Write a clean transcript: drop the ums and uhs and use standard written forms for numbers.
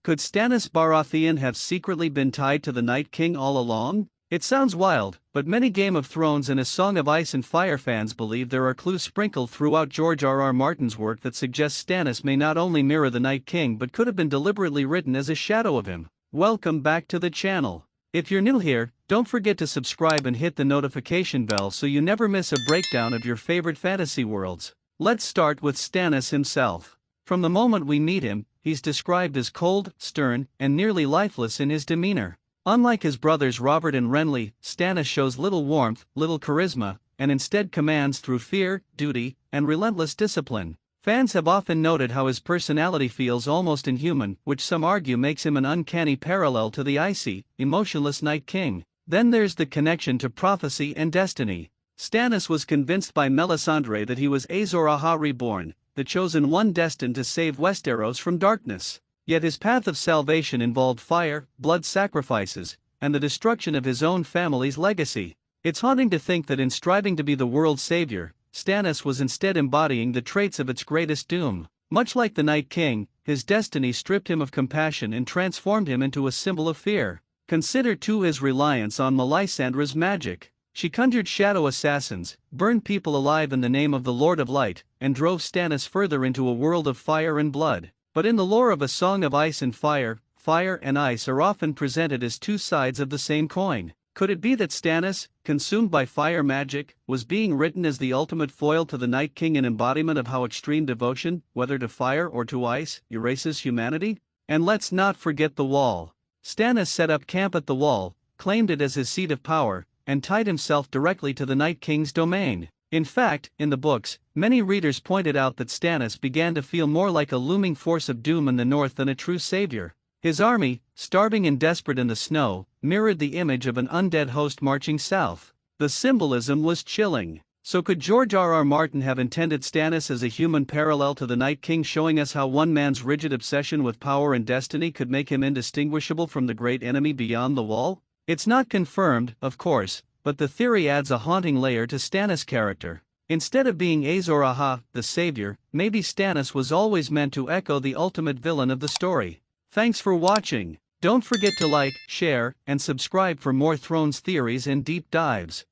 Could Stannis Baratheon have secretly been tied to the Night King all along? It sounds wild, but many Game of Thrones and A Song of Ice and Fire fans believe there are clues sprinkled throughout George R.R. Martin's work that suggest Stannis may not only mirror the Night King but could have been deliberately written as a shadow of him. Welcome back to the channel. If you're new here, don't forget to subscribe and hit the notification bell so you never miss a breakdown of your favorite fantasy worlds. Let's start with Stannis himself. From the moment we meet him, he's described as cold, stern, and nearly lifeless in his demeanor. Unlike his brothers Robert and Renly, Stannis shows little warmth, little charisma, and instead commands through fear, duty, and relentless discipline. Fans have often noted how his personality feels almost inhuman, which some argue makes him an uncanny parallel to the icy, emotionless Night King. Then there's the connection to prophecy and destiny. Stannis was convinced by Melisandre that he was Azor Ahai reborn, the chosen one destined to save Westeros from darkness. Yet his path of salvation involved fire, blood sacrifices, and the destruction of his own family's legacy. It's haunting to think that in striving to be the world's savior, Stannis was instead embodying the traits of its greatest doom. Much like the Night King, his destiny stripped him of compassion and transformed him into a symbol of fear. Consider too his reliance on Melisandre's magic. She conjured shadow assassins, burned people alive in the name of the Lord of Light, and drove Stannis further into a world of fire and blood. But in the lore of A Song of Ice and Fire, fire and ice are often presented as two sides of the same coin. Could it be that Stannis, consumed by fire magic, was being written as the ultimate foil to the Night King, an embodiment of how extreme devotion, whether to fire or to ice, erases humanity? And let's not forget the Wall. Stannis set up camp at the Wall, claimed it as his seat of power, and tied himself directly to the Night King's domain. In fact, in the books, many readers pointed out that Stannis began to feel more like a looming force of doom in the north than a true savior. His army, starving and desperate in the snow, mirrored the image of an undead host marching south. The symbolism was chilling. So could George R.R. Martin have intended Stannis as a human parallel to the Night King, showing us how one man's rigid obsession with power and destiny could make him indistinguishable from the great enemy beyond the Wall? It's not confirmed, of course, but the theory adds a haunting layer to Stannis' character. Instead of being Azor Ahai, the savior, maybe Stannis was always meant to echo the ultimate villain of the story. Thanks for watching. Don't forget to like, share, and subscribe for more Thrones theories and deep dives.